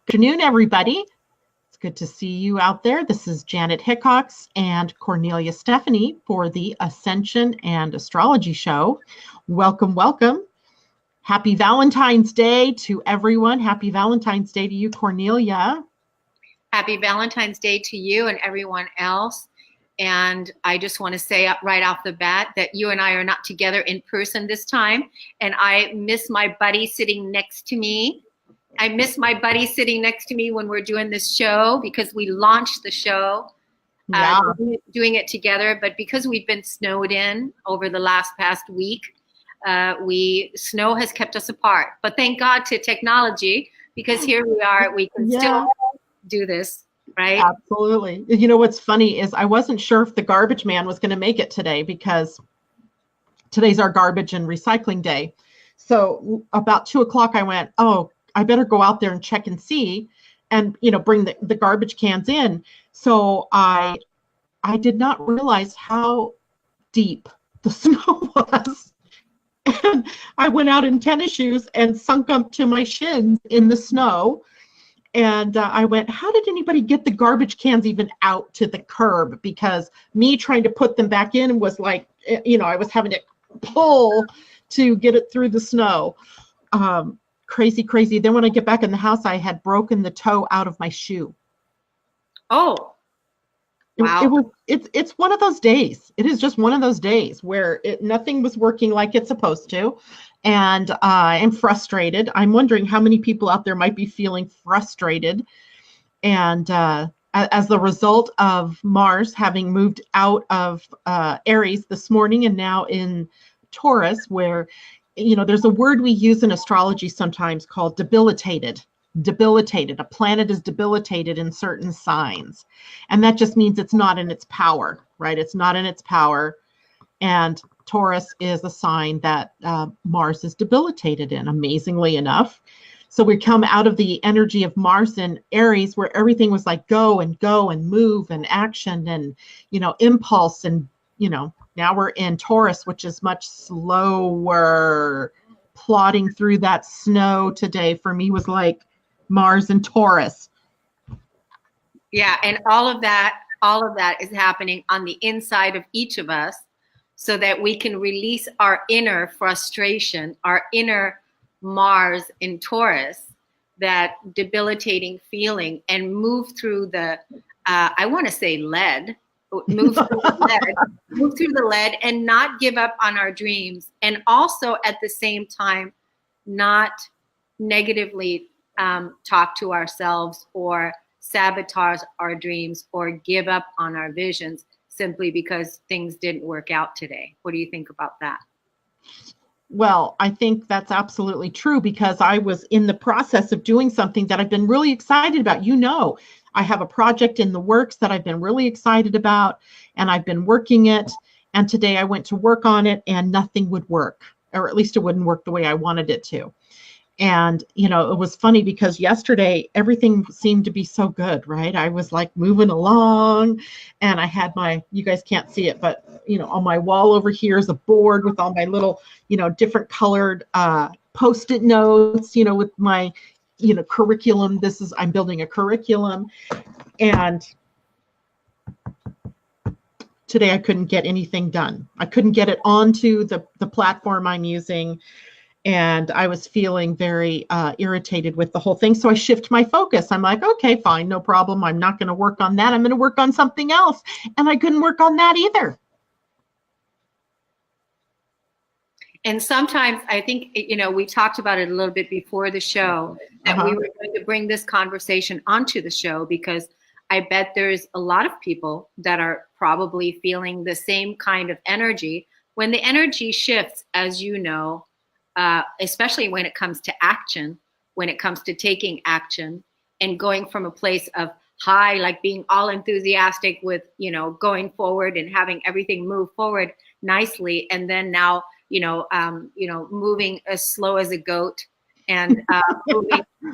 Good afternoon, everybody. It's good to see you out there. This is Janet Hickox and Kornelia Stephanie for the Ascension and Astrology Show. Welcome, welcome. Happy Valentine's Day to everyone. Happy Valentine's Day to you, Kornelia. Happy Valentine's Day to you and everyone else. And I just want to say right off the bat that you and I are not together in person this time. And I miss my buddy sitting next to me. I miss my buddy sitting next to me when we're doing this show because we launched the show, doing it together. But because we've been snowed in over the past week, snow has kept us apart. But thank God to technology, because here we are, we can still do this, right? Absolutely. You know, what's funny is I wasn't sure if the garbage man was going to make it today because today's our garbage and recycling day. So about 2 o'clock, I went, oh, I better go out there and check and see and, you know, bring the garbage cans in. So I did not realize how deep the snow was. And I went out in tennis shoes and sunk up to my shins in the snow. And I went, how did anybody get the garbage cans even out to the curb? Because me trying to put them back in was like, you know, I was having to pull to get it through the snow. Crazy, crazy. Then when I get back in the house, I had broken the toe out of my shoe. Oh, wow. It's one of those days. It is just one of those days where nothing was working like it's supposed to. And I'm frustrated. I'm wondering how many people out there might be feeling frustrated. And as the result of Mars having moved out of Aries this morning and now in Taurus, where, you know, there's a word we use in astrology sometimes called debilitated. Debilitated. A planet is debilitated in certain signs. And that just means it's not in its power, right? It's not in its power. And Taurus is a sign that Mars is debilitated in, amazingly enough. So we come out of the energy of Mars in Aries, where everything was like go and move and action and, you know, impulse. And, you know, now we're in Taurus, which is much slower. Plodding through that snow today for me was like Mars and Taurus. Yeah, and all of that is happening on the inside of each of us, so that we can release our inner frustration, our inner Mars in Taurus, that debilitating feeling, and move through the, I want to say lead, move through the lead and not give up on our dreams. And also at the same time, not negatively talk to ourselves or sabotage our dreams or give up on our visions simply because things didn't work out today. What do you think about that? Well, I think that's absolutely true, because I was in the process of doing something that I've been really excited about. You know, I have a project in the works that I've been really excited about, and I've been working it. And today I went to work on it and nothing would work, or at least it wouldn't work the way I wanted it to. And, you know, it was funny because yesterday everything seemed to be so good, right? I was like moving along and I had you guys can't see it, but, you know, on my wall over here is a board with all my little, you know, different colored Post-it notes, you know, with my, you know, curriculum. I'm building a curriculum. And today I couldn't get anything done. I couldn't get it onto the platform I'm using. And I was feeling very irritated with the whole thing. So I shift my focus. I'm like, okay, fine, no problem. I'm not going to work on that. I'm going to work on something else. And I couldn't work on that either. And sometimes I think, you know, we talked about it a little bit before the show, that we were going to bring this conversation onto the show, because I bet there's a lot of people that are probably feeling the same kind of energy. When the energy shifts, as you know, especially when it comes to action, when it comes to taking action and going from a place of high, like being all enthusiastic with, you know, going forward and having everything move forward nicely. And then now, moving as slow as a goat and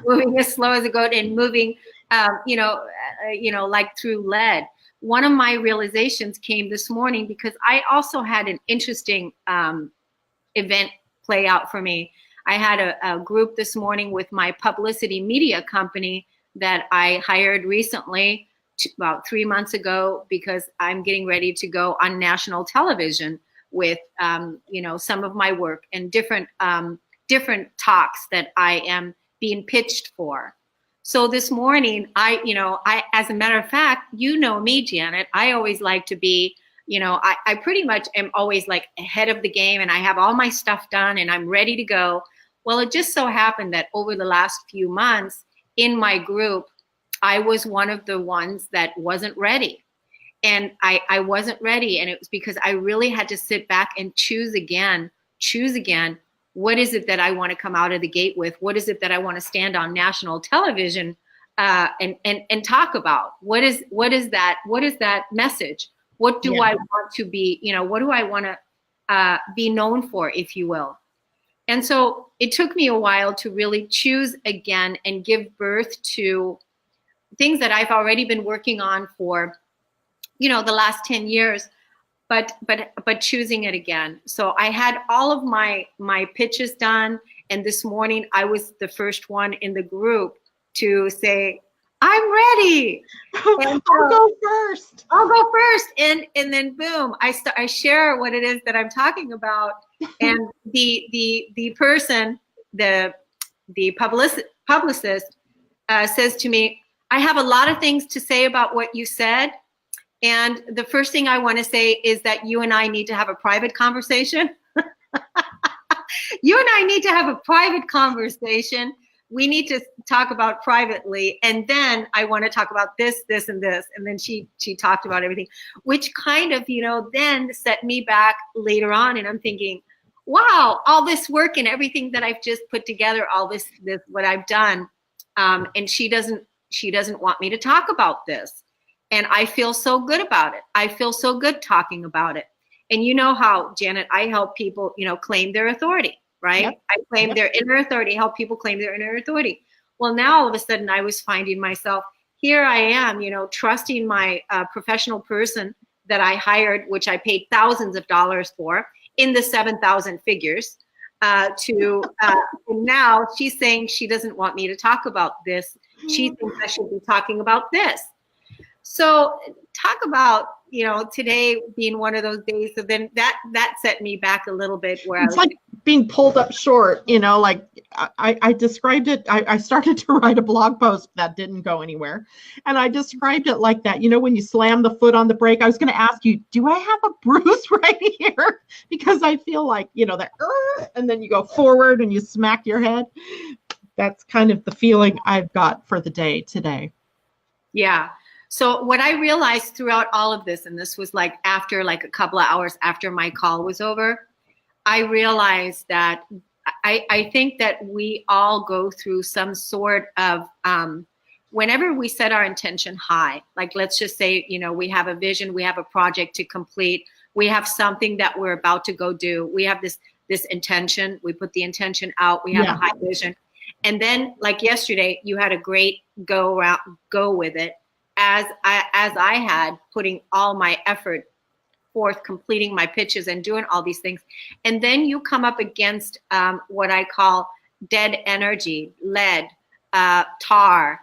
moving as slow as a goat and moving, like through lead. One of my realizations came this morning because I also had an interesting event play out for me. I had a group this morning with my publicity media company that I hired recently, about 3 months ago, because I'm getting ready to go on national television with, some of my work and different talks that I am being pitched for. So this morning, as a matter of fact, me, Janet, I always like to be, I pretty much am always like ahead of the game, and I have all my stuff done and I'm ready to go. Well, it just so happened that over the last few months in my group, I was one of the ones that wasn't ready. And I wasn't ready. And it was because I really had to sit back and choose again. What is it that I want to come out of the gate with? What is it that I want to stand on national television and talk about? What is that message? What do I want to be, what do I want to be known for, if you will? And so it took me a while to really choose again and give birth to things that I've already been working on for, the last 10 years, but choosing it again. So I had all of my pitches done. And this morning I was the first one in the group to say, I'm ready. And I'll go first. And then boom, I share what it is that I'm talking about. And the person, the publicist says to me, I have a lot of things to say about what you said. And the first thing I want to say is that you and I need to have a private conversation. You and I need to have a private conversation. We need to talk about privately. And then I want to talk about this, this, and this. And then she talked about everything, which kind of, then set me back later on. And I'm thinking, wow, all this work and everything that I've just put together, all this what I've done. And she doesn't want me to talk about this. And I feel so good about it. I feel so good talking about it. And you know how, Janet, I help people, claim their authority, right? Yep. I claim their inner authority, help people claim their inner authority. Well, now all of a sudden I was finding myself, here I am, trusting my professional person that I hired, which I paid thousands of dollars for, in the 7,000 figures, and now she's saying she doesn't want me to talk about this. She thinks I should be talking about this. So talk about, today being one of those days. So then that set me back a little bit, where it's like being pulled up short, like I described it. I started to write a blog post that didn't go anywhere. And I described it like that. When you slam the foot on the brake, I was going to ask you, do I have a bruise right here? Because I feel like, and then you go forward and you smack your head. That's kind of the feeling I've got for the day today. Yeah. So what I realized throughout all of this, and this was after a couple of hours after my call was over, I realized that I think that we all go through some sort of, whenever we set our intention high, let's just say, we have a vision, we have a project to complete, we have something that we're about to go do, we have this intention, we put the intention out, we have a high vision. And then yesterday, you had a great go with it. As I had, putting all my effort forth, completing my pitches and doing all these things. And then you come up against what I call dead energy, lead, tar.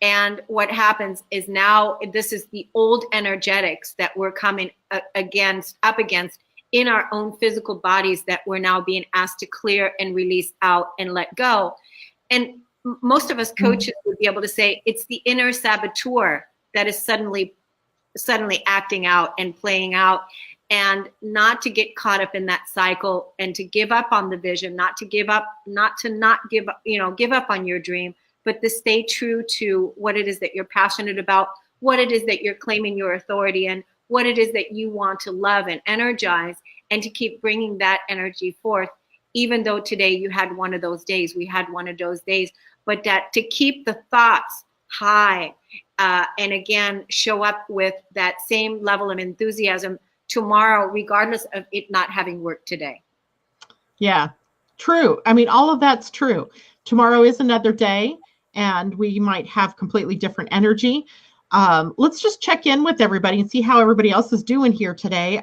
And what happens is now this is the old energetics that we're coming up against in our own physical bodies that we're now being asked to clear and release out and let go. And most of us coaches would be able to say it's the inner saboteur that is suddenly acting out and playing out, and not to get caught up in that cycle and to give up on the vision, not to give up on your dream, but to stay true to what it is that you're passionate about, what it is that you're claiming your authority in, what it is that you want to love and energize, and to keep bringing that energy forth. Even though today you had one of those days, we had one of those days, but that to keep the thoughts high, and again, show up with that same level of enthusiasm tomorrow, regardless of it not having worked today. Yeah, true. I mean, all of that's true. Tomorrow is another day, and we might have completely different energy. Let's just check in with everybody and see how everybody else is doing here today.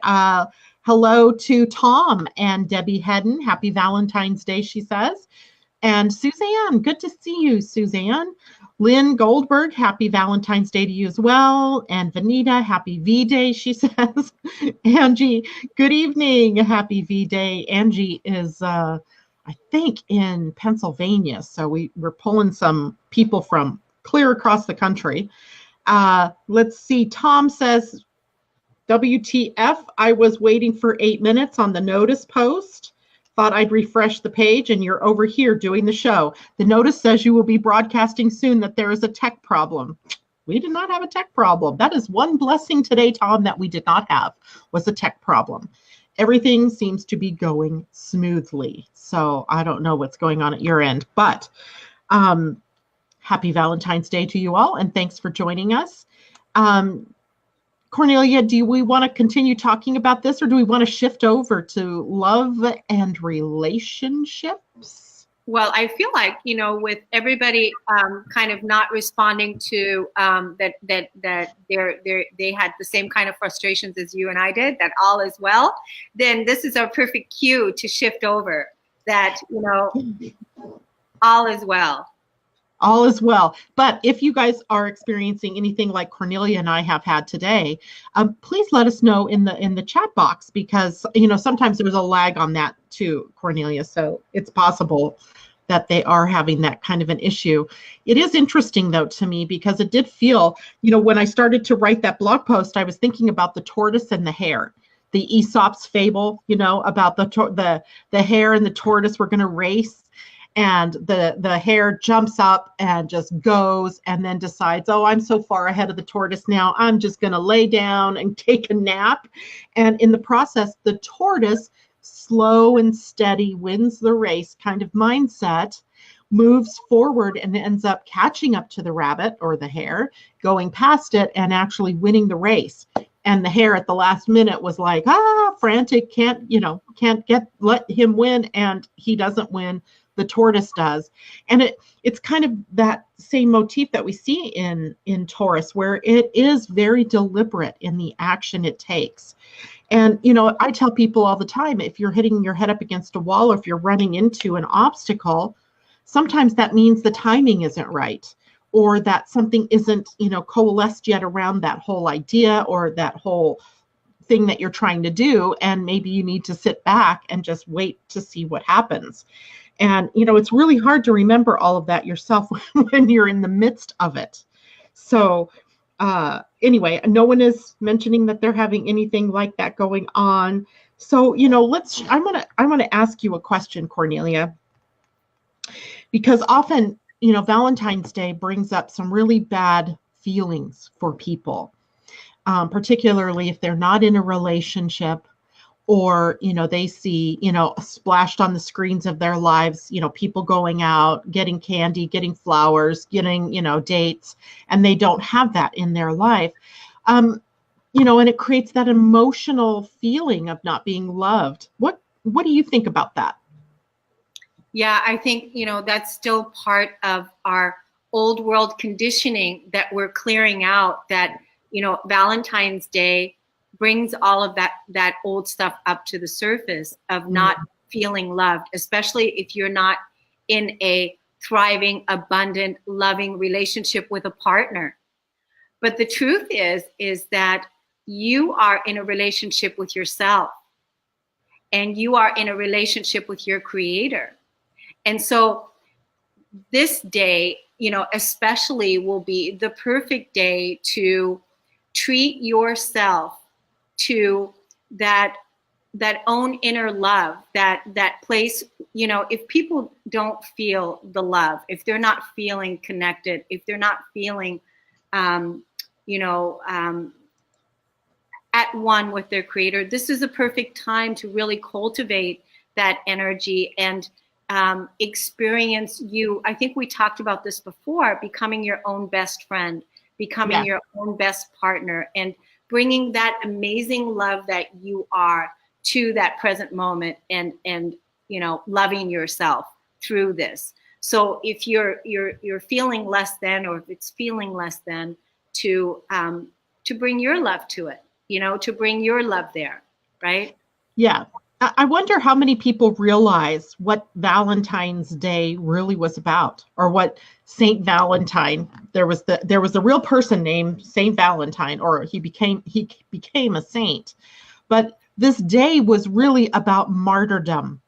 Hello to Tom and Debbie Hedden. Happy Valentine's Day, she says. And Suzanne, good to see you, Suzanne. Lynn Goldberg, happy Valentine's Day to you as well. And Vanita, happy V-Day, she says. Angie, good evening, happy V-Day. Angie is, I think, in Pennsylvania. So we're pulling some people from clear across the country. Let's see, Tom says, WTF, I was waiting for 8 minutes on the notice post. Thought I'd refresh the page and you're over here doing the show. The notice says you will be broadcasting soon that there is a tech problem. We did not have a tech problem. That is one blessing today, Tom, that we did not have, was a tech problem. Everything seems to be going smoothly. So I don't know what's going on at your end, but happy Valentine's Day to you all, and thanks for joining us. Kornelia, do we want to continue talking about this, or do we want to shift over to love and relationships? Well, I feel like, with everybody kind of not responding to that they had the same kind of frustrations as you and I did, that all is well, then this is a perfect cue to shift over that, all is well. All is well. But if you guys are experiencing anything like Kornelia and I have had today, please let us know in the chat box, because sometimes there's a lag on that too, Kornelia. So it's possible that they are having that kind of an issue. It is interesting though to me, because it did feel, when I started to write that blog post, I was thinking about the tortoise and the hare. The Aesop's fable, about the hare and the tortoise were going to race. And the hare jumps up and just goes, and then decides, oh, I'm so far ahead of the tortoise now, I'm just going to lay down and take a nap. And in the process, the tortoise, slow and steady, wins the race kind of mindset, moves forward and ends up catching up to the rabbit or the hare, going past it and actually winning the race. And the hare at the last minute was like, frantic, can't let him win, and he doesn't win. The tortoise does. And it's kind of that same motif that we see in Taurus, where it is very deliberate in the action it takes. And, I tell people all the time, if you're hitting your head up against a wall, or if you're running into an obstacle, sometimes that means the timing isn't right, or that something isn't, coalesced yet around that whole idea or that whole thing that you're trying to do. And maybe you need to sit back and just wait to see what happens. And, it's really hard to remember all of that yourself when you're in the midst of it. So anyway, no one is mentioning that they're having anything like that going on. So, I'm going to ask you a question, Kornelia, because often, Valentine's Day brings up some really bad feelings for people, particularly if they're not in a relationship, or, they see, splashed on the screens of their lives, people going out, getting candy, getting flowers, getting, dates, and they don't have that in their life. And it creates that emotional feeling of not being loved. What do you think about that? Yeah, I think, that's still part of our old world conditioning that we're clearing out, that, Valentine's Day brings all of that old stuff up to the surface of not feeling loved, especially if you're not in a thriving, abundant, loving relationship with a partner. But the truth is that you are in a relationship with yourself, and you are in a relationship with your creator. And so this day, especially, will be the perfect day to treat yourself to that own inner love, that place. If people don't feel the love, if they're not feeling connected, if they're not feeling at one with their creator, this is a perfect time to really cultivate that energy and experience I think we talked about this before, becoming your own best friend, becoming your own best partner, and bringing that amazing love that you are to that present moment, and loving yourself through this. So if you're feeling less than, or if it's feeling less than, to bring your love to it, to bring your love there, right? Yeah. I wonder how many people realize what Valentine's Day really was about, or what Saint Valentine. There was a real person named Saint Valentine, or he became a saint. But this day was really about martyrdom,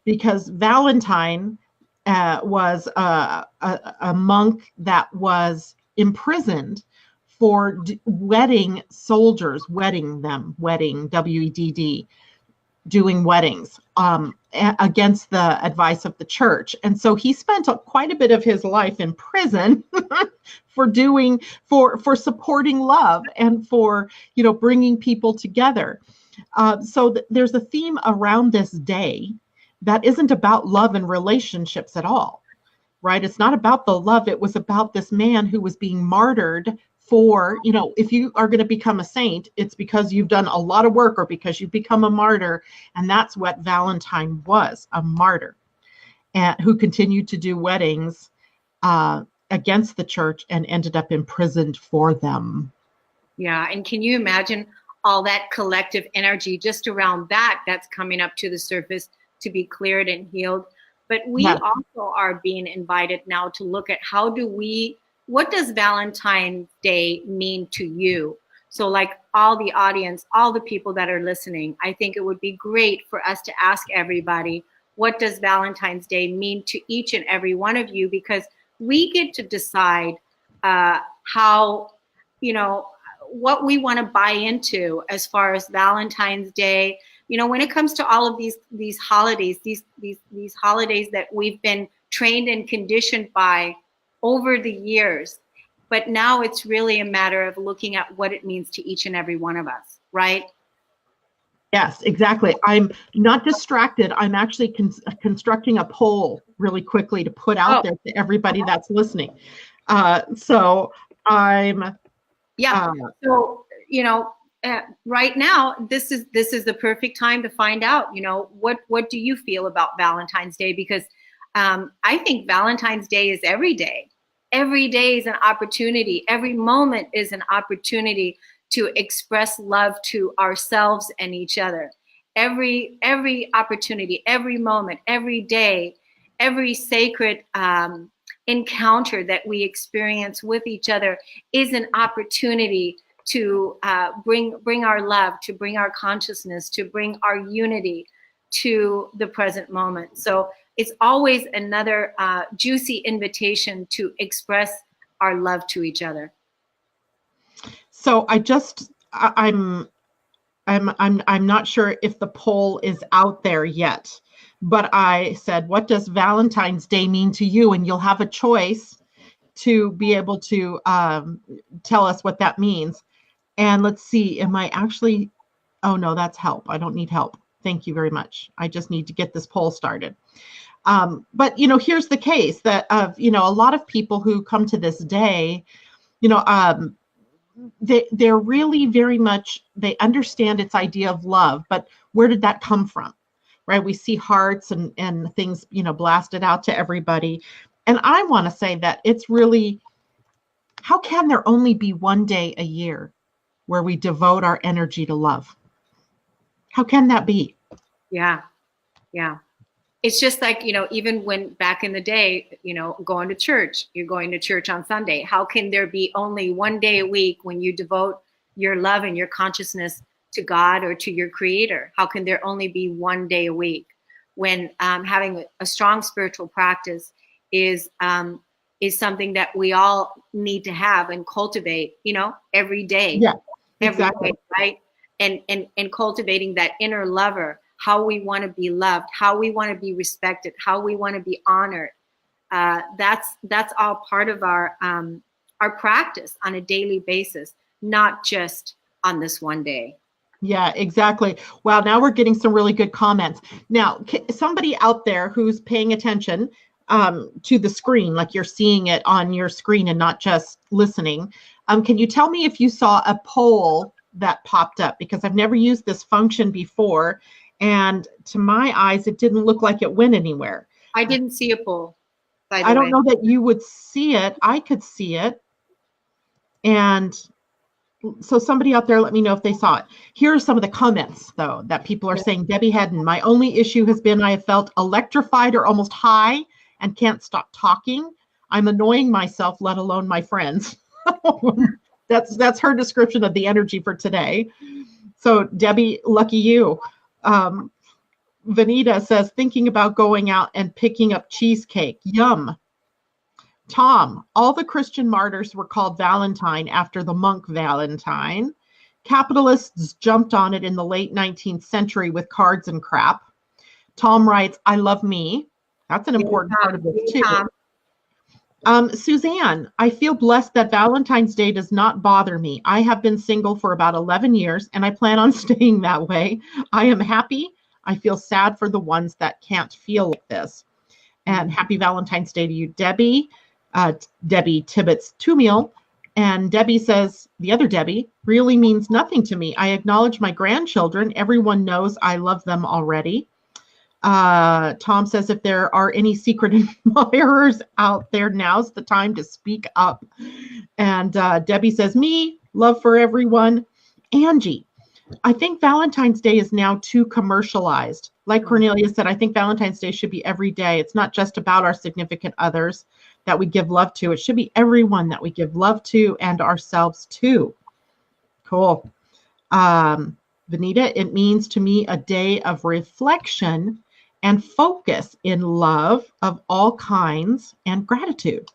because Valentine was a monk that was imprisoned for wedding soldiers, wedding, WEDD, doing weddings against the advice of the church. And so he spent quite a bit of his life in prison for supporting love and for, bringing people together. So there's a theme around this day that isn't about love and relationships at all, right? It's not about the love. It was about this man who was being martyred for, if you are going to become a saint, it's because you've done a lot of work, or because you've become a martyr. And that's what Valentine was, a martyr, and who continued to do weddings against the church and ended up imprisoned for them. Yeah. And can you imagine all that collective energy just around that's coming up to the surface to be cleared and healed? But we also are being invited now to look at what does Valentine's Day mean to you? So like all the audience, all the people that are listening, I think it would be great for us to ask everybody, what does Valentine's Day mean to each and every one of you? Because we get to decide how, what we want to buy into as far as Valentine's Day. When it comes to all of these holidays, these holidays that we've been trained and conditioned by over the years, but now it's really a matter of looking at what it means to each and every one of us, right? Yes, exactly. I'm not distracted. I'm actually constructing a poll really quickly to put out there to everybody that's listening. So I'm. Yeah. Right now, this is the perfect time to find out. What do you feel about Valentine's Day? Because I think Valentine's Day is every day. Every day is an opportunity. Every moment is an opportunity to express love to ourselves and each other. Every opportunity, every moment, every day, every sacred encounter that we experience with each other is an opportunity to bring our love, to bring our consciousness, to bring our unity to the present moment. So it's always another juicy invitation to express our love to each other. So I'm not sure if the poll is out there yet, but I said, what does Valentine's Day mean to you? And you'll have a choice to be able to tell us what that means. And let's see, oh no, that's help. I don't need help. Thank you very much. I just need to get this poll started. But, here's the case that a lot of people who come to this day, they're really very much, they understand its idea of love, but where did that come from? Right? We see hearts and things, blasted out to everybody. And I want to say that it's really, how can there only be one day a year where we devote our energy to love? How can that be? Yeah. Yeah. It's just like, even when back in the day, going to church, you're going to church on Sunday. How can there be only one day a week when you devote your love and your consciousness to God or to your creator? How can there only be one day a week when having a strong spiritual practice is something that we all need to have and cultivate, every day. Yeah, exactly. Every day, right? And cultivating that inner lover, how we want to be loved, how we want to be respected, how we want to be honored. That's all part of our practice on a daily basis, not just on this one day. Yeah, exactly. Wow, now we're getting some really good comments. Now, somebody out there who's paying attention to the screen, like you're seeing it on your screen and not just listening, can you tell me if you saw a poll that popped up? Because I've never used this function before, and to my eyes, it didn't look like it went anywhere. I didn't see a poll. I don't know that you would see it. I could see it. And So somebody out there, let me know if they saw it. Here are some of the comments, though, that people are saying. Debbie Hedden, my only issue has been I have felt electrified or almost high and can't stop talking. I'm annoying myself, let alone my friends. That's her description of the energy for today. So Debbie, lucky you. Vanita says, thinking about going out and picking up cheesecake. Yum. Tom, all the Christian martyrs were called Valentine after the monk Valentine. Capitalists jumped on it in the late 19th century with cards and crap. Tom writes, I love me. That's an important part of this too. Suzanne, I feel blessed that Valentine's Day does not bother me. I have been single for about 11 years and I plan on staying that way. I am happy. I feel sad for the ones that can't feel like this. And happy Valentine's Day to you, Debbie. Debbie Tibbetts Tumiel. And Debbie says, the other Debbie, really means nothing to me. I acknowledge my grandchildren. Everyone knows I love them already. Tom says, if there are any secret admirers out there, now's the time to speak up. And Debbie says, me, love for everyone. Angie, I think Valentine's Day is now too commercialized. Like Kornelia said, I think Valentine's Day should be every day. It's not just about our significant others that we give love to. It should be everyone that we give love to and ourselves to. Cool. Vanita, it means to me a day of reflection and focus in love of all kinds and gratitude.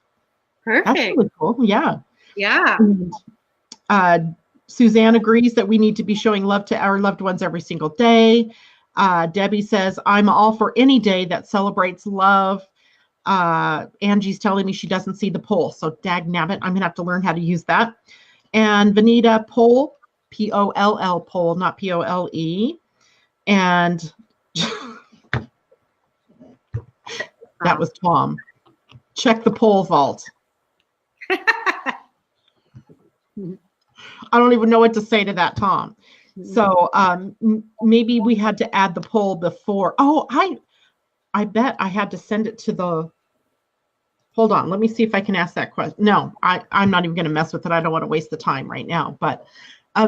Perfect. That's really cool. Yeah. Yeah. And, Suzanne agrees that we need to be showing love to our loved ones every single day. Debbie says, I'm all for any day that celebrates love. Angie's telling me she doesn't see the poll. So dag nabbit, I'm going to have to learn how to use that. And Vanita, poll, P-O-L-L, poll, not P-O-L-E. And that was Tom. Check the poll vault. I don't even know what to say to that, Tom. So maybe we had to add the poll before. Oh, I bet I had to send it to the, hold on, let me see if I can ask that question. No, I'm not even going to mess with it. I don't want to waste the time right now. But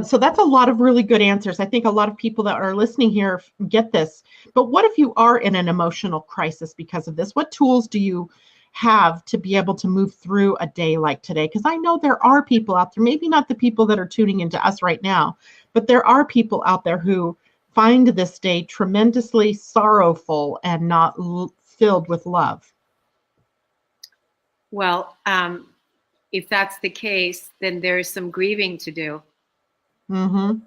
so that's a lot of really good answers. I think a lot of people that are listening here get this. But what if you are in an emotional crisis because of this? What tools do you have to be able to move through a day like today? Because I know there are people out there, maybe not the people that are tuning into us right now, but there are people out there who find this day tremendously sorrowful and not filled with love. Well, if that's the case, then there's some grieving to do. Mm-hmm.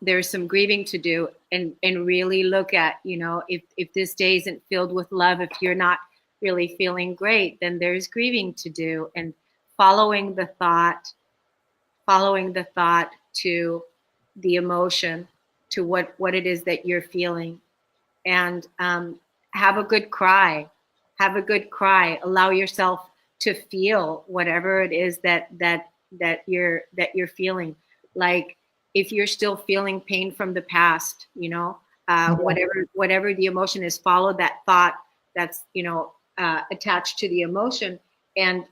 There's some grieving to do, and really look at, if this day isn't filled with love, if you're not really feeling great, then there's grieving to do, and following the thought to the emotion, to what it is that you're feeling, and have a good cry. Allow yourself to feel whatever it is that you're feeling. Like if you're still feeling pain from the past, whatever the emotion is, follow that thought that's attached to the emotion, and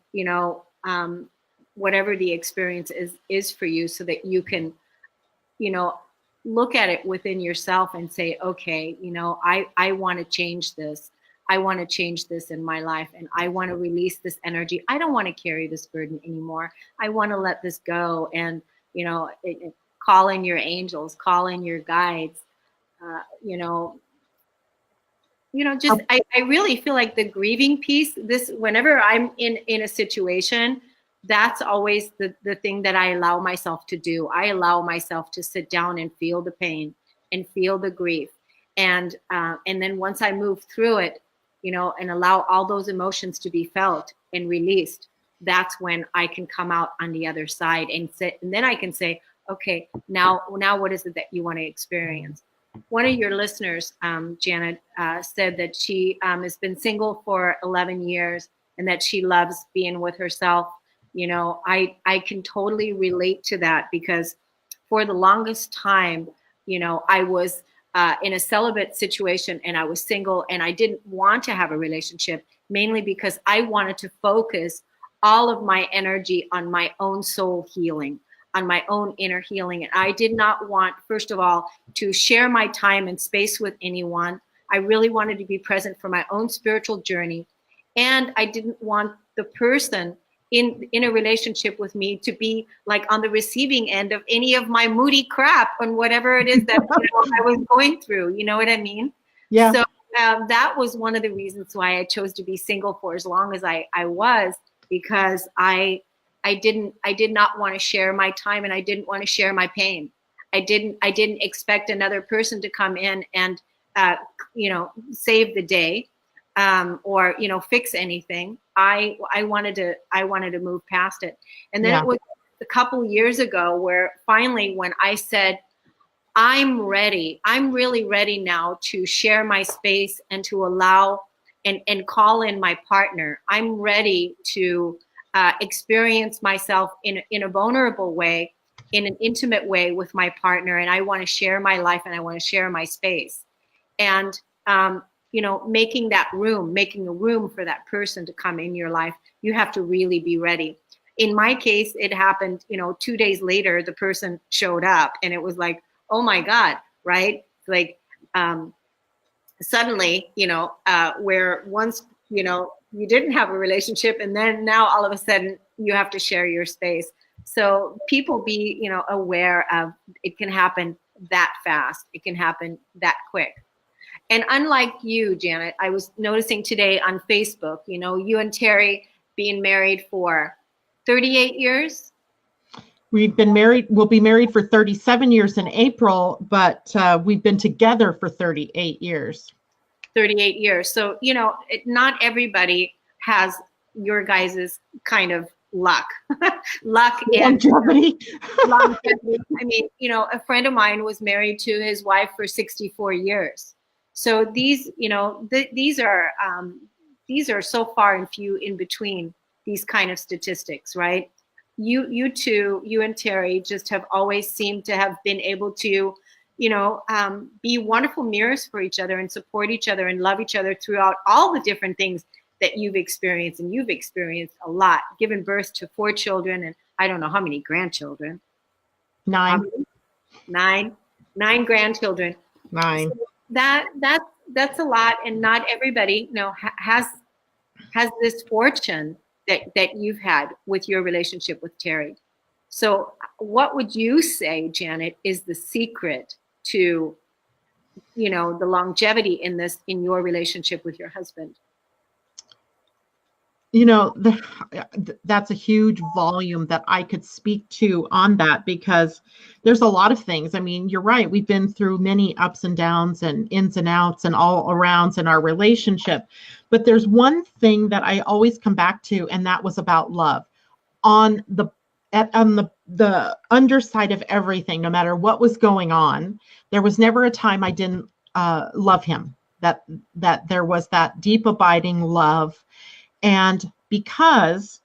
whatever the experience is for you, so that you can look at it within yourself and say, okay, I want to change this. I want to change this in my life, and I want to release this energy. I don't want to carry this burden anymore. I want to let this go, and call in your angels, call in your guides. I really feel like the grieving piece, whenever I'm in a situation, that's always the thing that I allow myself to do. I allow myself to sit down and feel the pain and feel the grief. And then once I move through it, and allow all those emotions to be felt and released, that's when I can come out on the other side and then I can say, okay, now what is it that you want to experience? One of your listeners, Janet, said that she has been single for 11 years and that she loves being with herself. I can totally relate to that, because for the longest time, I was in a celibate situation, and I was single, and I didn't want to have a relationship, mainly because I wanted to focus all of my energy on my own soul healing. on my own inner healing. And I did not want, first of all, to share my time and space with anyone. I really wanted to be present for my own spiritual journey. And I didn't want the person in a relationship with me to be like on the receiving end of any of my moody crap and whatever it is that I was going through. You know what I mean? Yeah. So that was one of the reasons why I chose to be single for as long as I was, because I did not want to share my time, and I didn't want to share my pain. I didn't expect another person to come in and save the day, or fix anything. I wanted to move past it. And then it was a couple years ago where finally, when I said, I'm ready, I'm really ready now to share my space and to allow and call in my partner. I'm ready to experience myself in a vulnerable way, in an intimate way with my partner. And I want to share my life, and I want to share my space. And, making a room for that person to come in your life, you have to really be ready. In my case, it happened, 2 days later, the person showed up, and it was like, oh my God, right? Like, suddenly, where once, you didn't have a relationship, and then now all of a sudden you have to share your space. So people be, aware of, it can happen that fast. It can happen that quick. And unlike you, Janet, I was noticing today on Facebook, you and Terry being married for 38 years. We've been married, we'll be married for 37 years in April, but we've been together for 38 years. 38 years. So, not everybody has your guys's kind of luck. Luck and longevity. Longevity. I mean, a friend of mine was married to his wife for 64 years. So these, these are so far and few in between, these kind of statistics, right? You two, you and Terry, just have always seemed to have been able to, be wonderful mirrors for each other and support each other and love each other throughout all the different things that you've experienced. And you've experienced a lot, given birth to 4 children, and I don't know how many grandchildren. 9. 9 grandchildren. 9. So that's a lot, and not everybody, has this fortune that you've had with your relationship with Terry. So what would you say, Janet, is the secret to, the longevity in your relationship with your husband? That's a huge volume that I could speak to on that, because there's a lot of things. I mean, you're right. We've been through many ups and downs and ins and outs and all arounds in our relationship. But there's one thing that I always come back to, and that was about love. On the underside of everything, no matter what was going on, there was never a time I didn't love him, that there was that deep abiding love. And because,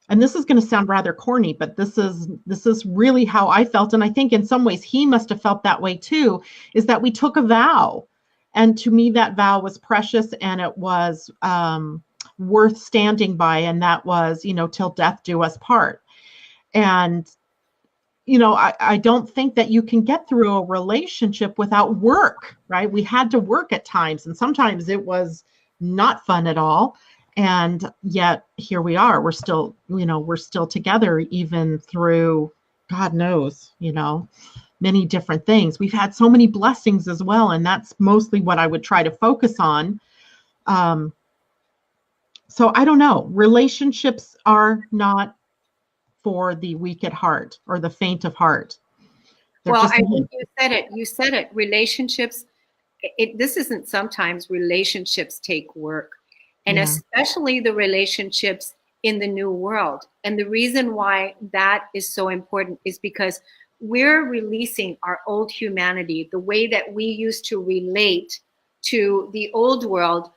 and this is going to sound rather corny, but this is really how I felt, and I think in some ways he must have felt that way too, is that we took a vow. And to me, that vow was precious, and it was worth standing by, and that was, till death do us part. And, I don't think that you can get through a relationship without work, right? We had to work at times, and sometimes it was not fun at all. And yet here we are, we're still together, even through, God knows, many different things. We've had so many blessings as well. And that's mostly what I would try to focus on. So I don't know, relationships are not for the weak at heart or the faint of heart. Well, I think you said it, relationships, this isn't sometimes, relationships take work. And especially the relationships in the new world. And the reason why that is so important is because we're releasing our old humanity, the way that we used to relate to the old world,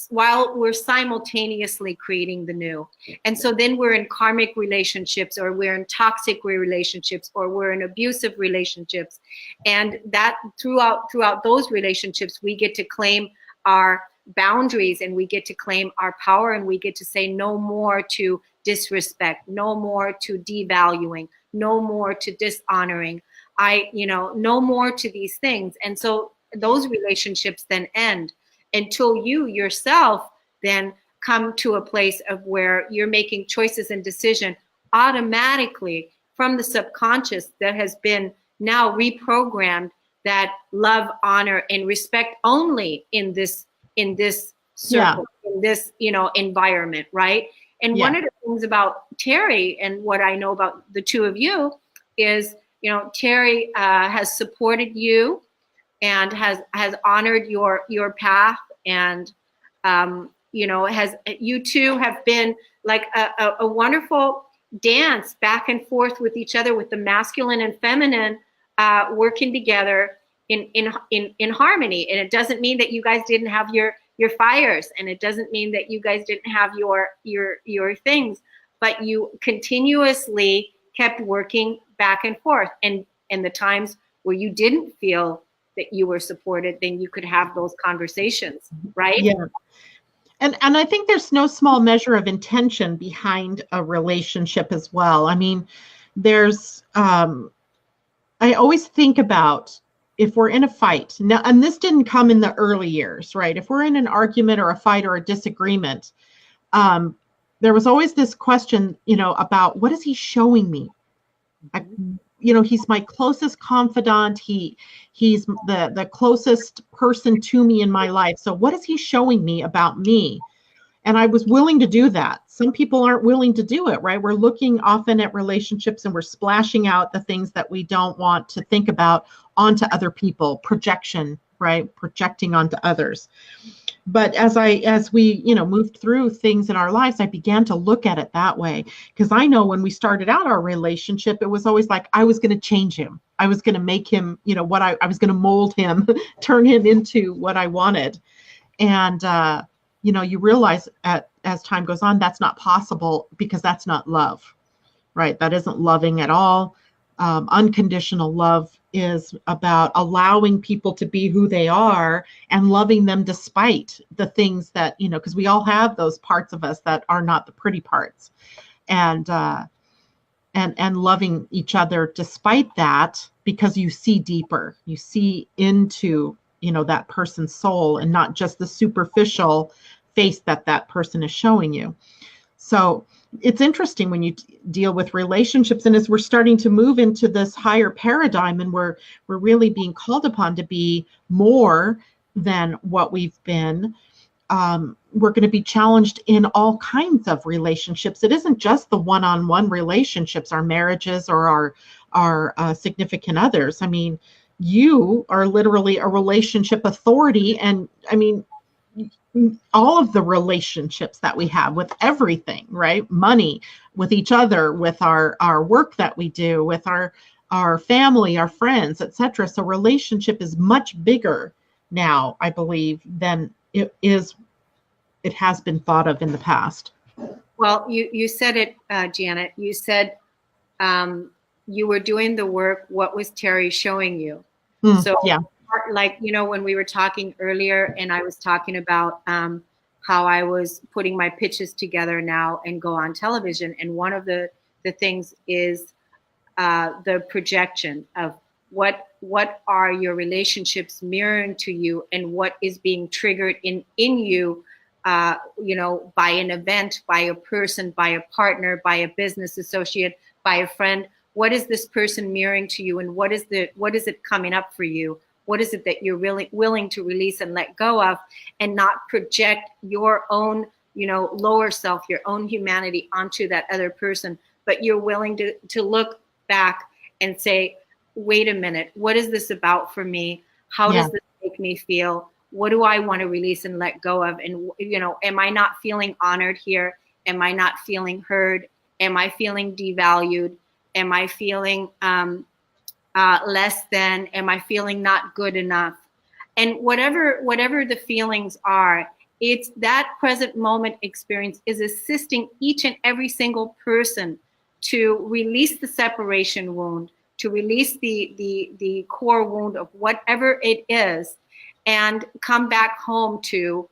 while we're simultaneously creating the new. And so then we're in karmic relationships, or we're in toxic relationships, or we're in abusive relationships. And that throughout those relationships, we get to claim our boundaries, and we get to claim our power, and we get to say no more to disrespect, no more to devaluing, no more to dishonoring. No more to these things. And so those relationships then end until you yourself then come to a place of where you're making choices and decision automatically from the subconscious that has been now reprogrammed, that love, honor, and respect only in this circle, in this environment, right? And one of the things about Terry and what I know about the two of you is, Terry has supported you and has honored your path, and you two have been like a wonderful dance back and forth with each other, with the masculine and feminine working together in harmony. And it doesn't mean that you guys didn't have your fires, and it doesn't mean that you guys didn't have your things, but you continuously kept working back and forth. And the times where you didn't feel that you were supported, then you could have those conversations, right? Yeah. And I think there's no small measure of intention behind a relationship as well. I mean, there's I always think about, if we're in a fight now, and this didn't come in the early years, right? If we're in an argument or a fight or a disagreement, there was always this question, about what is he showing me? He's my closest confidant. He's the closest person to me in my life. So what is he showing me about me? And I was willing to do that. Some people aren't willing to do it, right? We're looking often at relationships and we're splashing out the things that we don't want to think about onto other people. Projection, right? Projecting onto others. But as we moved through things in our lives, I began to look at it that way. Because I know when we started out our relationship, it was always like I was going to change him. I was going to make him, what I was going to mold him, turn him into what I wanted. And you realize as time goes on, that's not possible, because that's not love, right? That isn't loving at all. Unconditional love is about allowing people to be who they are and loving them despite the things that, because we all have those parts of us that are not the pretty parts, and loving each other despite that, because you see deeper, you see into, that person's soul and not just the superficial face that person is showing you. So it's interesting when you deal with relationships, and as we're starting to move into this higher paradigm, and we're really being called upon to be more than what we've been, we're going to be challenged in all kinds of relationships. It isn't just the one-on-one relationships, our marriages or our significant others. I mean, you are literally a relationship authority, and I mean, all of the relationships that we have with everything, right? Money, with each other, with our work that we do, with our family, our friends, etc. So relationship is much bigger now, I believe, than it has been thought of in the past. Well, you said it, Janet. You said you were doing the work. What was Terry showing you? So yeah. Like, when we were talking earlier, and I was talking about how I was putting my pitches together now and go on television. And one of the things is the projection of what are your relationships mirroring to you, and what is being triggered in you, by an event, by a person, by a partner, by a business associate, by a friend. What is this person mirroring to you, and what is it coming up for you? What is it that you're really willing to release and let go of, and not project your own, lower self, your own humanity onto that other person, but you're willing to look back and say, wait a minute, what is this about for me? How does this make me feel? What do I want to release and let go of? And, am I not feeling honored here? Am I not feeling heard? Am I feeling devalued? Am I feeling less than? Am I feeling not good enough? And whatever the feelings are, it's that present moment experience is assisting each and every single person to release the separation wound, to release the core wound of whatever it is, and come back home to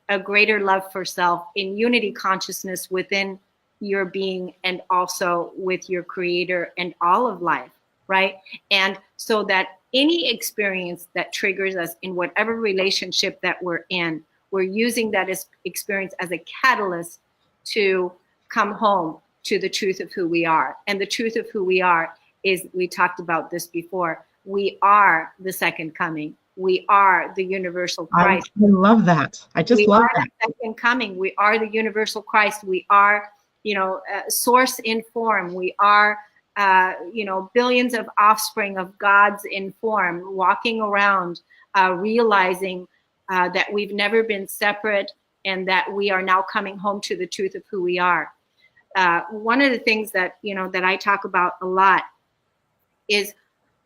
a greater love for self in unity consciousness within your being and also with your creator and all of life, right? And so that any experience that triggers us in whatever relationship that we're in, we're using that as experience as a catalyst to come home to the truth of who we are. And the truth of who we are is, we talked about this before, we are the second coming. We are the universal Christ. I love that. I just love that. The second coming. We are the universal Christ. We are, source in form. We are, billions of offspring of God's in form, walking around, realizing that we've never been separate and that we are now coming home to the truth of who we are. One of the things that, that I talk about a lot is,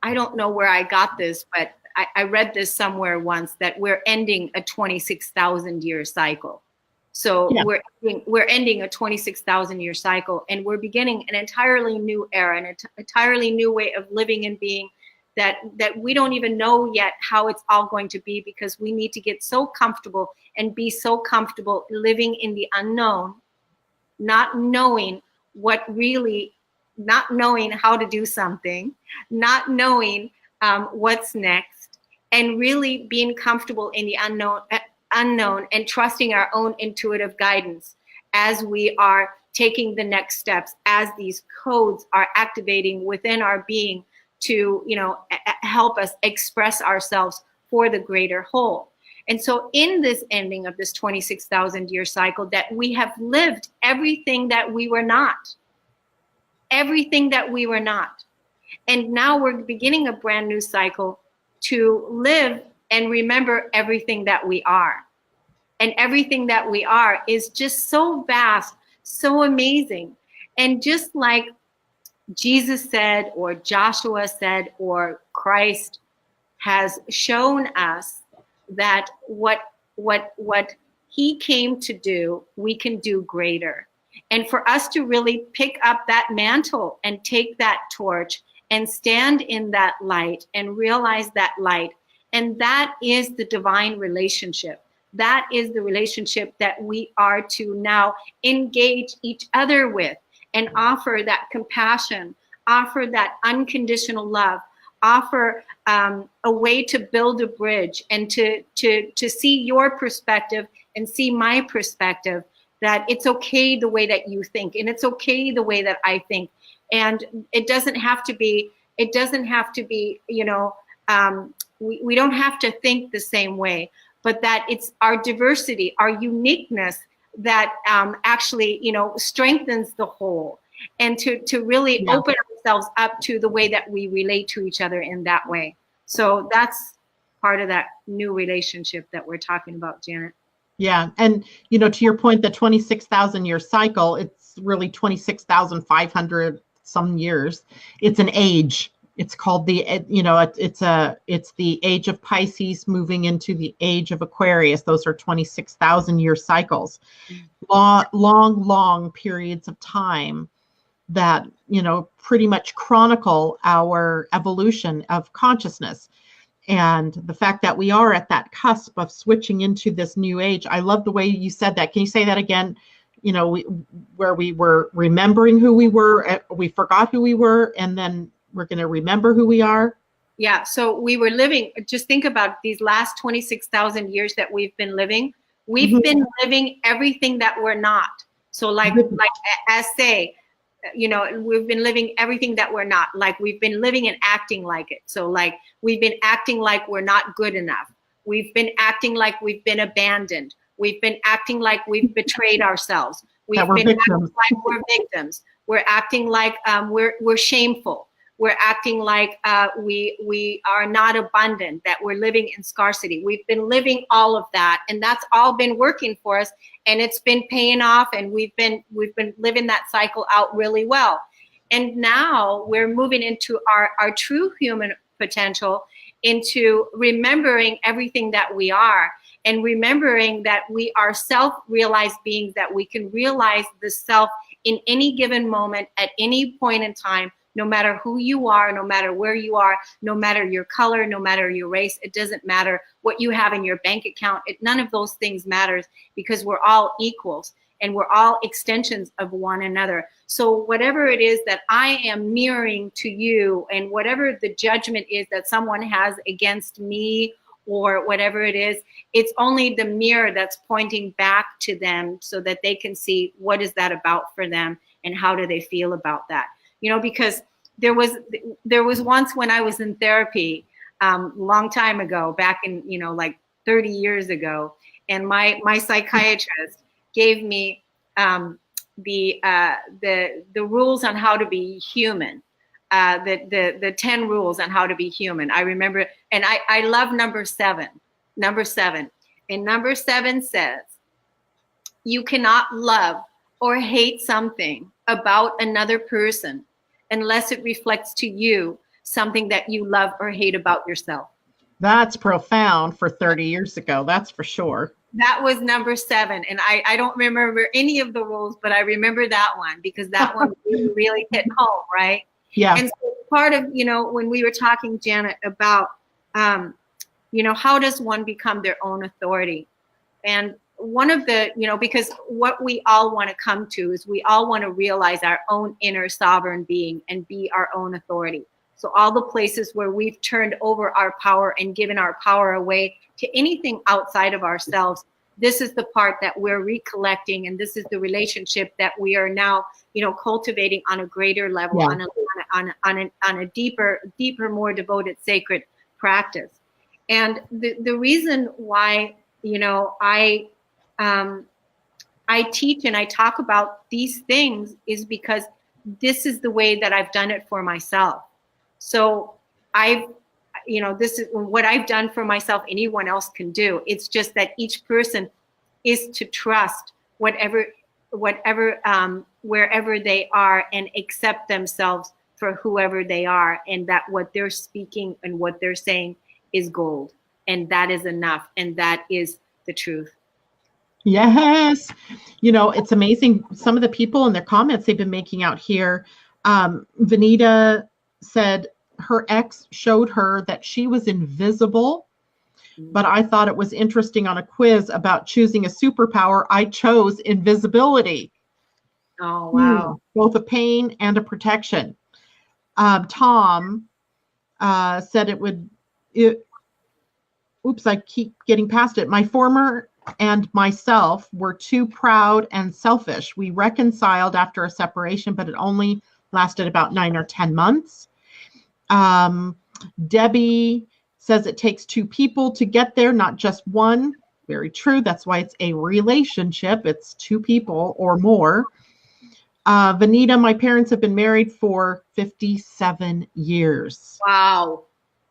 I don't know where I got this, but I read this somewhere once, that we're ending a 26,000 year cycle. So yeah. we're ending a 26,000 year cycle, and we're beginning an entirely new era, and an entirely new way of living and being that we don't even know yet how it's all going to be, because we need to get so comfortable and be so comfortable living in the unknown, not knowing not knowing how to do something, not knowing what's next, and really being comfortable in the unknown and trusting our own intuitive guidance as we are taking the next steps, as these codes are activating within our being to, help us express ourselves for the greater whole. And so in this ending of this 26,000 year cycle, that we have lived everything that we were not. Everything that we were not. And now we're beginning a brand new cycle to live and remember everything that we are. And everything that we are is just so vast, so amazing. And just like Jesus said, or Joshua said, or Christ has shown us that what he came to do, we can do greater. And for us to really pick up that mantle and take that torch and stand in that light and realize that light. And that is the divine relationship. That is the relationship that we are to now engage each other with, and offer that compassion, offer that unconditional love, offer a way to build a bridge, and to see your perspective and see my perspective, that it's okay the way that you think, and it's okay the way that I think. And it doesn't have to be, we don't have to think the same way, but that it's our diversity, our uniqueness that actually, strengthens the whole, and to really open ourselves up to the way that we relate to each other in that way. So that's part of that new relationship that we're talking about, Janet. Yeah. And, to your point, the 26,000 year cycle, it's really 26,500 some years. It's an age. It's called it's the age of Pisces moving into the age of Aquarius. Those are 26,000 year cycles, long periods of time that, pretty much chronicle our evolution of consciousness. And the fact that we are at that cusp of switching into this new age. I love the way you said that. Can you say that again? Where we were remembering who we were, we forgot who we were, and then we're going to remember who we are. Yeah. So we were living, just think about these last 26,000 years that we've been living. We've been living everything that we're not. So we've been living everything that we're not. Like, we've been living and acting like it. So we've been acting like we're not good enough. We've been acting like we've been abandoned. We've been acting like we've betrayed ourselves. We've been acting like we're victims. We're acting like we're shameful. We're acting like we are not abundant, that we're living in scarcity. We've been living all of that, and that's all been working for us, and it's been paying off, and we've been living that cycle out really well. And now we're moving into our true human potential, into remembering everything that we are, and remembering that we are self-realized beings, that we can realize the self in any given moment, at any point in time, no matter who you are, no matter where you are, no matter your color, no matter your race. It doesn't matter what you have in your bank account. None of those things matters, because we're all equals. and we're all extensions of one another. So whatever it is that I am mirroring to you, and whatever the judgment is that someone has against me or whatever it is, it's only the mirror that's pointing back to them so that they can see what is that about for them and how do they feel about that. Because there was once when I was in therapy, long time ago, back in, like 30 years ago, and my psychiatrist gave me the rules on how to be human, the 10 rules on how to be human. I remember, and I love number seven. And number seven says, you cannot love or hate something about another person unless it reflects to you something that you love or hate about yourself. That's profound for 30 years ago. That's for sure. That was number seven. And I don't remember any of the rules, but I remember that one because that one really hit home, right? Yeah. And so part of, when we were talking, Janet, about, how does one become their own authority? And one of the, because what we all want to come to is we all want to realize our own inner sovereign being and be our own authority. So all the places where we've turned over our power and given our power away to anything outside of ourselves, this is the part that we're recollecting, and this is the relationship that we are now, cultivating on a greater level, yeah, on a deeper, more devoted, sacred practice. And the reason why, I teach and I talk about these things is because this is the way that I've done it for myself. So this is what I've done for myself. Anyone else can do. It's just that each person is to trust wherever they are and accept themselves for whoever they are, and that what they're speaking and what they're saying is gold, and that is enough, and that is the truth. Yes. It's amazing. Some of the people in their comments they've been making out here. Vanita said her ex showed her that she was invisible, but I thought it was interesting on a quiz about choosing a superpower. I chose invisibility. Oh, wow. Both a pain and a protection. Tom said oops, I keep getting past it. My former and myself were too proud and selfish. We reconciled after a separation, but it only lasted about 9 or 10 months. Debbie says it takes two people to get there, not just one. Very true. That's why it's a relationship. It's two people or more. Vanita, my parents have been married for 57 years. Wow.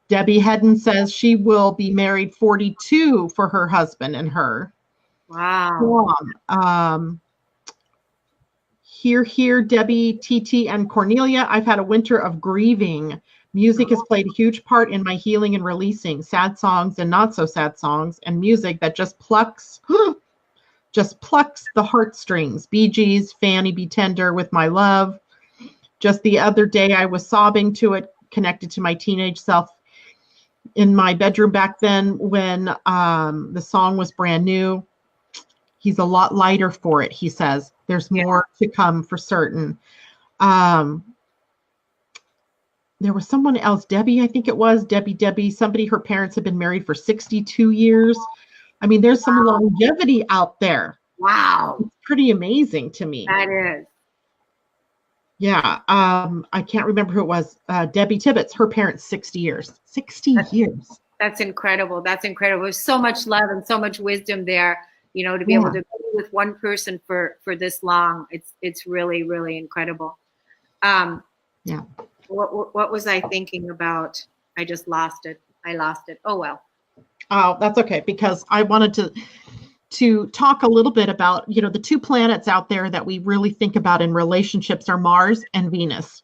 Debbie Hedden says she will be married 42 for her husband and her. Wow. Here, Debbie, TT, and Kornelia. I've had a winter of grieving. Music has played a huge part in my healing and releasing. Sad songs and not so sad songs, and music that just plucks the heartstrings. Bee Gees, Fanny Be Tender, With My Love. Just the other day, I was sobbing to it, connected to my teenage self in my bedroom back then when the song was brand new. He's a lot lighter for it, he says. There's more to come for certain. There was someone else, Debbie, I think it was. Debbie, somebody, her parents have been married for 62 years. I mean, there's some longevity out there. Wow. It's pretty amazing to me. That is. Yeah. I can't remember who it was. Debbie Tibbetts, her parents, 60 years. 60 years. That's incredible. That's incredible. There's so much love and so much wisdom there, to be able to be with one person for this long. It's really, really incredible. Yeah. What was I thinking about? I just lost it. Oh, well. Oh, that's okay, because I wanted to talk a little bit about, the two planets out there that we really think about in relationships are Mars and Venus.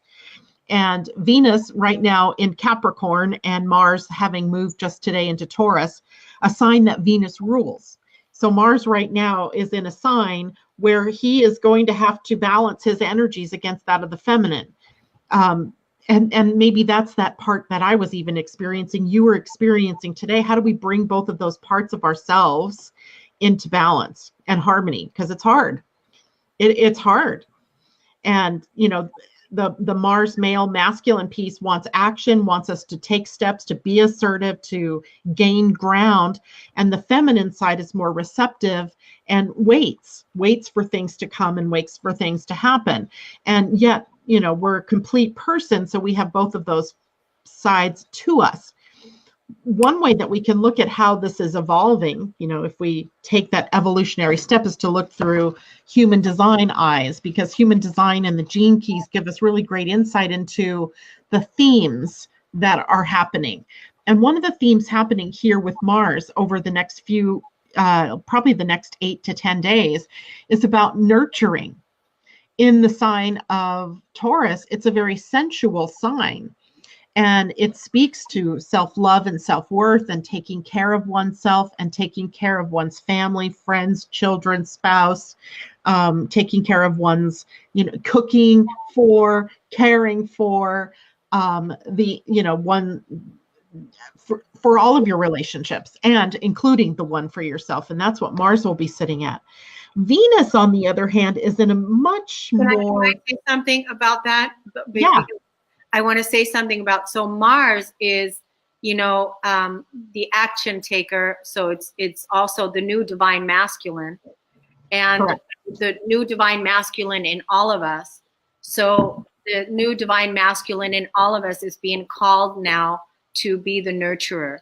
And Venus right now in Capricorn, and Mars having moved just today into Taurus, a sign that Venus rules. So Mars right now is in a sign where he is going to have to balance his energies against that of the feminine. And maybe that's that part that I was even experiencing, you were experiencing today. How do we bring both of those parts of ourselves into balance and harmony? Because it's hard. It's hard. And, the Mars male masculine piece wants action, wants us to take steps, to be assertive, to gain ground. And the feminine side is more receptive and waits for things to come and waits for things to happen. And yet, we're a complete person. So we have both of those sides to us. One way that we can look at how this is evolving, if we take that evolutionary step, is to look through human design eyes, because human design and the gene keys give us really great insight into the themes that are happening. And one of the themes happening here with Mars over the next few, probably the next 8 to 10 days, is about nurturing. In the sign of Taurus, it's a very sensual sign. And it speaks to self-love and self-worth and taking care of oneself and taking care of one's family, friends, children, spouse, taking care of one's, cooking for, caring for, for all of your relationships, and including the one for yourself. And that's what Mars will be sitting at. Venus, on the other hand, is in a much more... Can I say something about that? Yeah. I want to say something about, so Mars is, the action taker. So it's also the new divine masculine, and Correct. the new divine masculine in all of us. So the new divine masculine in all of us is being called now to be the nurturer,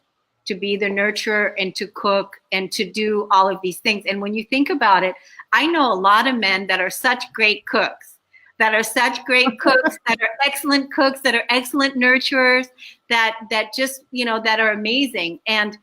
and to cook and to do all of these things. And when you think about it, I know a lot of men that are such great cooks, that are excellent cooks, that are excellent nurturers, that just, that are amazing. And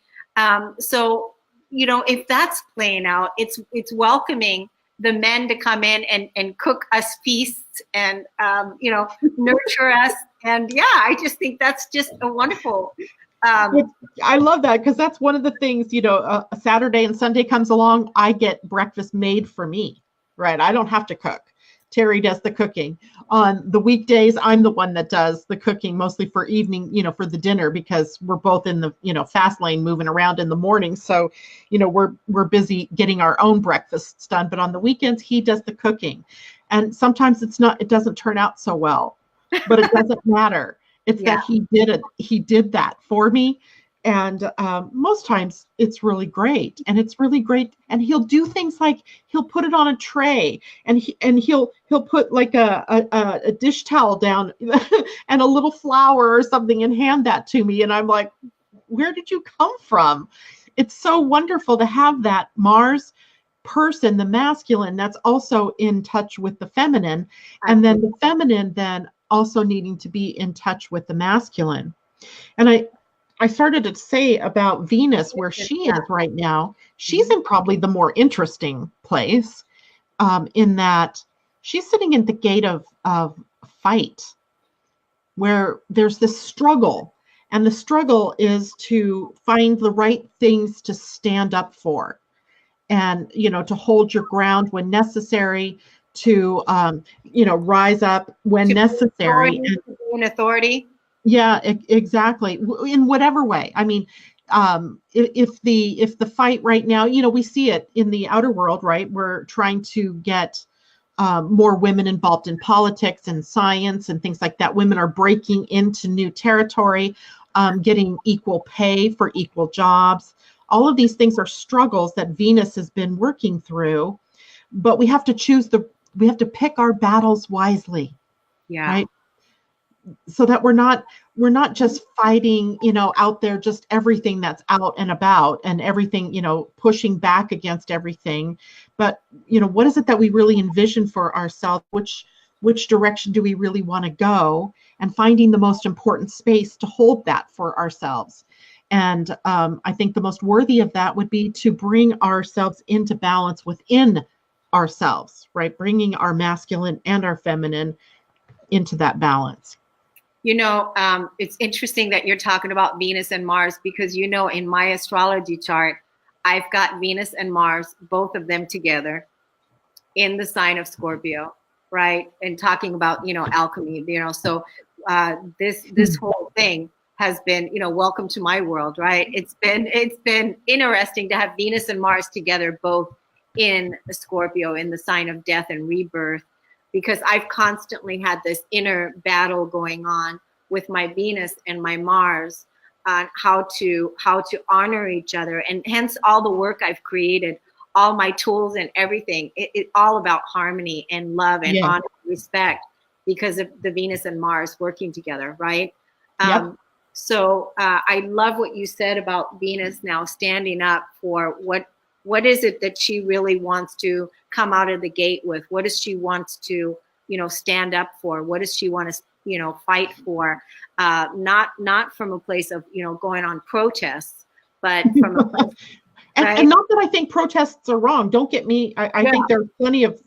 so, if that's playing out, it's welcoming the men to come in and cook us feasts and, nurture us. And yeah, I just think that's just a wonderful. I love that, because that's one of the things, a Saturday and Sunday comes along, I get breakfast made for me, right? I don't have to cook. Terry does the cooking. On the weekdays, I'm the one that does the cooking, mostly for evening, for the dinner, because we're both in the, fast lane moving around in the morning. So, we're busy getting our own breakfasts done. But on the weekends, he does the cooking. And sometimes it doesn't turn out so well, but it doesn't matter. It's that he did that for me. And most times it's really great, and it's really great. And he'll do things like he'll put it on a tray, and he'll put like a dish towel down and a little flour or something and hand that to me. And I'm like, where did you come from? It's so wonderful to have that Mars person, the masculine, that's also in touch with the feminine, and then the feminine then also needing to be in touch with the masculine. And I started to say about Venus, where she is right now, she's in probably the more interesting place, in that she's sitting in the gate of fight, where there's this struggle. And the struggle is to find the right things to stand up for, and, to hold your ground when necessary, to, rise up when necessary. An authority. Yeah, exactly. In whatever way. I mean, if the fight right now, we see it in the outer world, right? We're trying to get more women involved in politics and science and things like that. Women are breaking into new territory, getting equal pay for equal jobs. All of these things are struggles that Venus has been working through, but we have to we have to pick our battles wisely. Yeah. Right. So that we're not just fighting, out there, just everything that's out and about and everything, pushing back against everything. But, what is it that we really envision for ourselves? Which direction do we really want to go? And finding the most important space to hold that for ourselves. And I think the most worthy of that would be to bring ourselves into balance within ourselves, right? Bringing our masculine and our feminine into that balance. It's interesting that you're talking about Venus and Mars, because, in my astrology chart, I've got Venus and Mars, both of them together in the sign of Scorpio, right? And talking about, alchemy, so this whole thing has been, welcome to my world, right? It's been interesting to have Venus and Mars together, both in Scorpio, in the sign of death and rebirth, because I've constantly had this inner battle going on with my Venus and my Mars on how to honor each other, and hence all the work I've created, all my tools and everything. It's all about harmony and love and honor and respect, because of the Venus and Mars working together, right? Yep. So I love what you said about Venus now standing up for what is it that she really wants to come out of the gate with? What does she wants to, stand up for? What does she want to, fight for? Not from a place of, going on protests, but from a place, and not that I think protests are wrong. Don't get me. I think there's plenty of,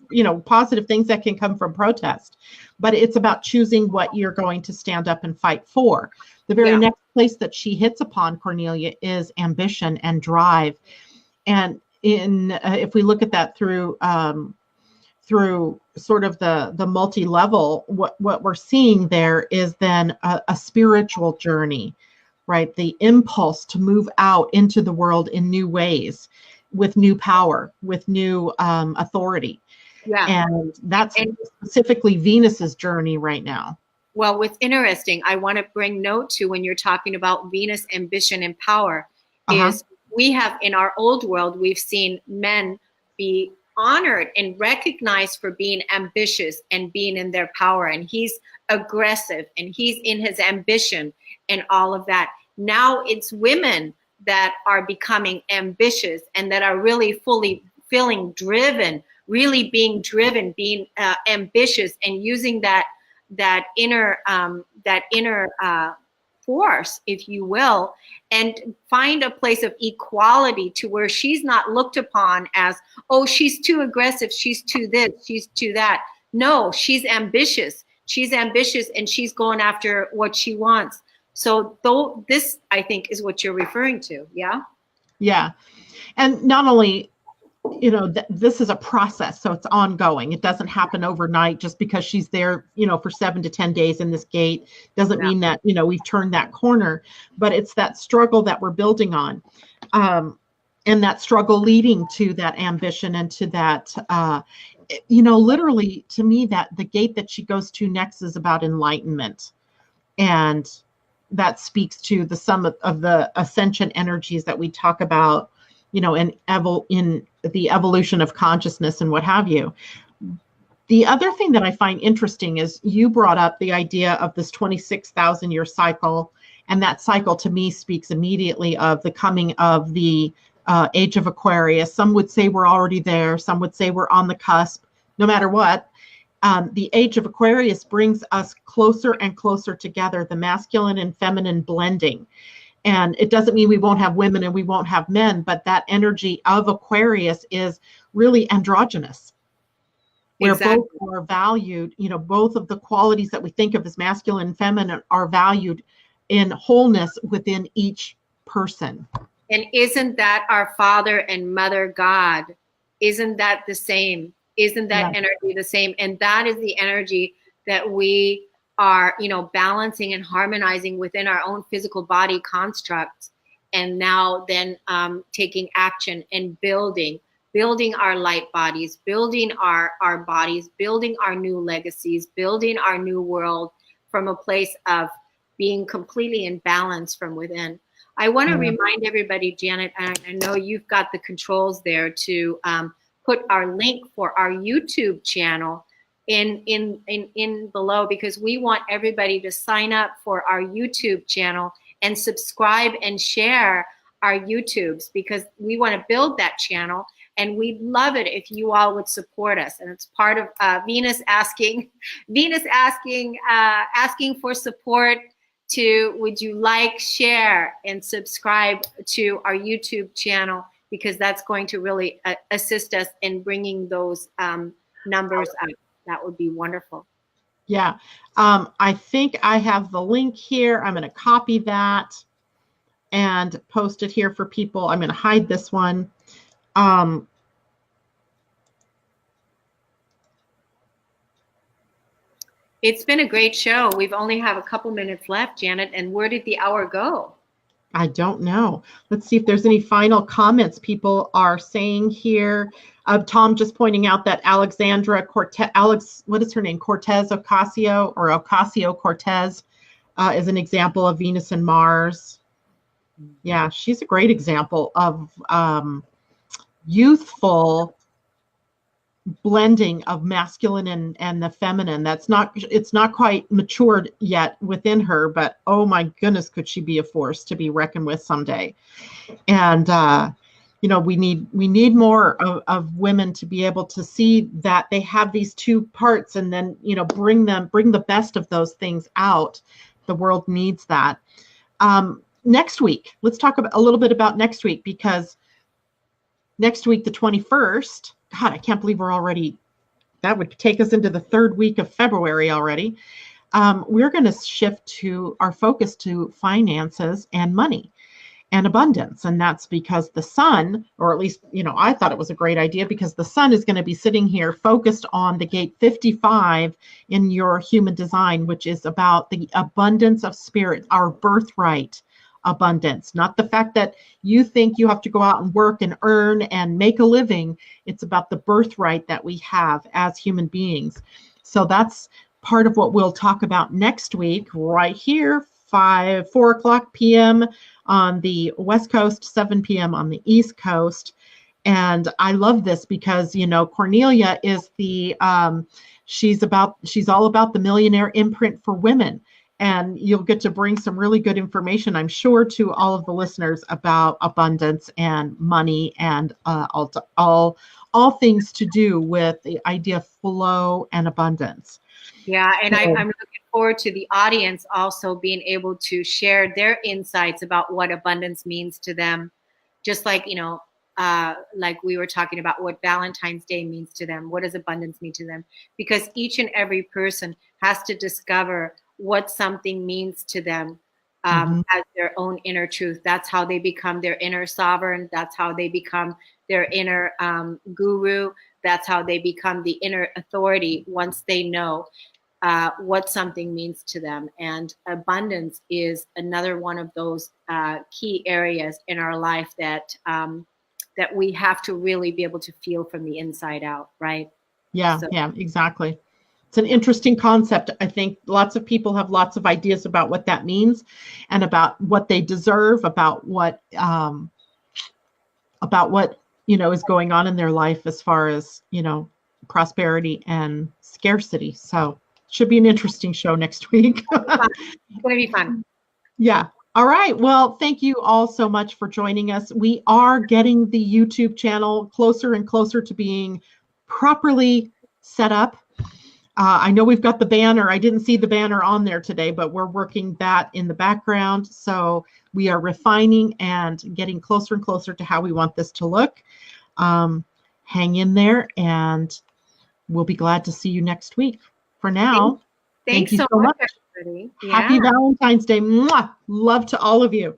positive things that can come from protest, but it's about choosing what you're going to stand up and fight for. The very next place that she hits upon, Kornelia, is ambition and drive. And if we look at that through sort of the multi-level, what we're seeing there is then a spiritual journey, right? The impulse to move out into the world in new ways, with new power, with new authority. Yeah. And that's specifically Venus's journey right now. Well, what's interesting, I want to bring note to when you're talking about Venus, ambition, and power, is we have in our old world, we've seen men be honored and recognized for being ambitious and being in their power. And he's aggressive and he's in his ambition and all of that. Now it's women that are becoming ambitious and that are really fully feeling driven, really being driven, being ambitious, and using that inner force, if you will, and find a place of equality to where she's not looked upon as, oh, she's too aggressive, she's too this, she's too that. No, she's ambitious. She's ambitious and she's going after what she wants. So this, I think, is what you're referring to. Yeah. Yeah. And not only, this is a process, so it's ongoing. It doesn't happen overnight just because she's there, for 7 to 10 days in this gate. Doesn't mean that, we've turned that corner, but it's that struggle that we're building on. And that struggle leading to that ambition and to that, literally to me, that the gate that she goes to next is about enlightenment. And that speaks to the sum of the ascension energies that we talk about, in the evolution of consciousness and what have you. The other thing that I find interesting is you brought up the idea of this 26,000 year cycle. And that cycle to me speaks immediately of the coming of the age of Aquarius. Some would say we're already there. Some would say we're on the cusp. No matter what, the age of Aquarius brings us closer and closer together, the masculine and feminine blending. And it doesn't mean we won't have women and we won't have men, but that energy of Aquarius is really androgynous, where both are valued, both of the qualities that we think of as masculine and feminine are valued in wholeness within each person. And isn't that our Father and Mother God? Isn't that the same? Isn't that energy the same? And that is the energy that we are, balancing and harmonizing within our own physical body constructs. And now then taking action and building our light bodies, building our bodies, building our new legacies, building our new world from a place of being completely in balance from within. I want to remind everybody, Janet, and I know you've got the controls there to put our link for our YouTube channel in below, because we want everybody to sign up for our YouTube channel and subscribe and share our YouTubes, because we want to build that channel, and we'd love it if you all would support us. And it's part of Venus asking for support to, would you like, share, and subscribe to our YouTube channel, because that's going to really assist us in bringing those numbers up. That would be wonderful. Yeah. I think I have the link here. I'm going to copy that and post it here for people. I'm going to hide this one. It's been a great show. We've only have a couple minutes left, Janet. And where did the hour go? I don't know. Let's see if there's any final comments people are saying here. Tom just pointing out that Alexandra Cortez, what is her name? Cortez Ocasio, or Ocasio Cortez, is an example of Venus and Mars. Yeah, she's a great example of youthful blending of masculine and the feminine. It's not quite matured yet within her, but oh my goodness, could she be a force to be reckoned with someday. And we need more of women to be able to see that they have these two parts, and then bring the best of those things out. The world needs that. Next week, let's talk a little bit about next week, because next week, the 21st, God, I can't believe that would take us into the third week of February already. We're going to shift our focus to finances and money and abundance. And that's because the sun, or at least, I thought it was a great idea, because the sun is going to be sitting here focused on the gate 55 in your human design, which is about the abundance of spirit, our birthright abundance, not the fact that you think you have to go out and work and earn and make a living. It's about the birthright that we have as human beings. So that's part of what we'll talk about next week, right here, 4 o'clock p.m. on the West Coast, 7 p.m. on the East Coast. And I love this because, Kornelia is she's all about the millionaire imprint for women. And you'll get to bring some really good information, I'm sure, to all of the listeners about abundance and money and all things to do with the idea of flow and abundance. Yeah, and I'm looking forward to the audience also being able to share their insights about what abundance means to them. Just like, like we were talking about what Valentine's Day means to them. What does abundance mean to them? Because each and every person has to discover what something means to them as their own inner truth. That's how they become their inner sovereign. That's how they become their inner guru. That's how they become the inner authority once they know what something means to them. And abundance is another one of those key areas in our life that we have to really be able to feel from the inside out, right? Yeah, exactly. It's an interesting concept. I think lots of people have lots of ideas about what that means and about what they deserve, about what is going on in their life as far as, prosperity and scarcity. So it should be an interesting show next week. It's going to be fun. Yeah. All right. Well, thank you all so much for joining us. We are getting the YouTube channel closer and closer to being properly set up. I know we've got the banner. I didn't see the banner on there today, but we're working that in the background. So we are refining and getting closer and closer to how we want this to look. Hang in there, and we'll be glad to see you next week. For now, thank you so much. Everybody. Happy Valentine's Day. Mwah! Love to all of you.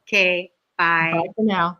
Okay. Bye. Bye for now.